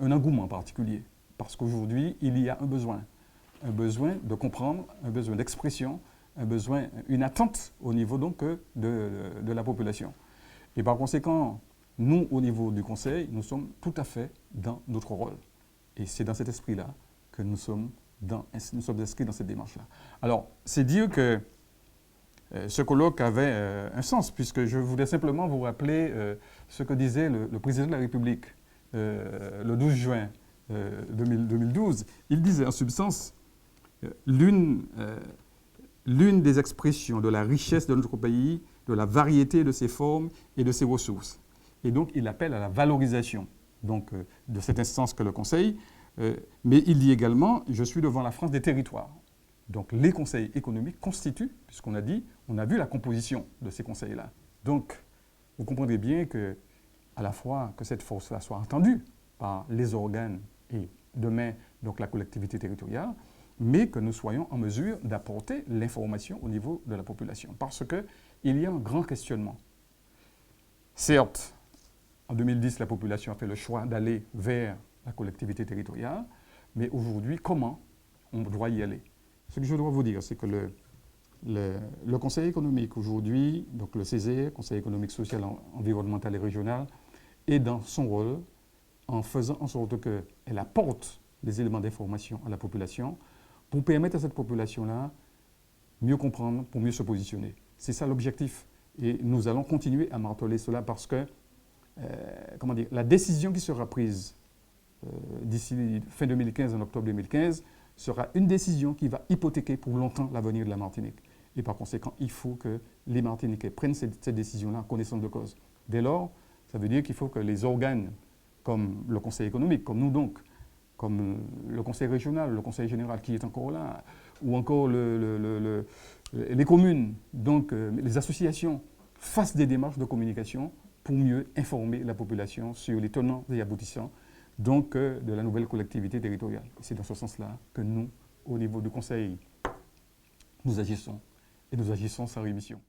un engouement particulier. Parce qu'aujourd'hui, il y a un besoin de comprendre, un besoin d'expression, un besoin, une attente au niveau donc de la population. Et par conséquent, nous, au niveau du Conseil, nous sommes tout à fait dans notre rôle. Et c'est dans cet esprit-là que nous sommes inscrits dans cette démarche-là. Alors, c'est dire que ce colloque avait un sens, puisque je voulais simplement vous rappeler ce que disait le président de la République le 12 juin 2012. Il disait en substance, l'une des expressions de la richesse de notre pays, de la variété de ses formes et de ses ressources. Et donc, il appelle à la valorisation donc, de cette instance que le Conseil. Mais il dit également, je suis devant la France des territoires. Donc, les conseils économiques constituent, puisqu'on a dit, on a vu la composition de ces conseils-là. Donc, vous comprendrez bien que, à la fois, que cette force-là soit entendue par les organes et demain, donc la collectivité territoriale, mais que nous soyons en mesure d'apporter l'information au niveau de la population. Parce qu'il y a un grand questionnement. Certes, en 2010, la population a fait le choix d'aller vers la collectivité territoriale, mais aujourd'hui, comment on doit y aller? Ce que je dois vous dire, c'est que le Conseil économique aujourd'hui, donc le CESE, Conseil économique, social, environnemental et régional, est dans son rôle en faisant en sorte qu'elle apporte des éléments d'information à la population pour permettre à cette population-là mieux comprendre, pour mieux se positionner. C'est ça l'objectif. Et nous allons continuer à marteler cela parce que la décision qui sera prise d'ici fin 2015, en octobre 2015, sera une décision qui va hypothéquer pour longtemps l'avenir de la Martinique. Et par conséquent, il faut que les Martiniquais prennent cette décision-là en connaissance de cause. Dès lors, ça veut dire qu'il faut que les organes, comme le Conseil économique, comme nous donc, comme le Conseil régional, le Conseil général qui est encore là, ou encore les communes, donc les associations, fassent des démarches de communication pour mieux informer la population sur les tenants et aboutissants donc, de la nouvelle collectivité territoriale. C'est dans ce sens-là que nous, au niveau du Conseil, nous agissons. Et nous agissons sans rémission.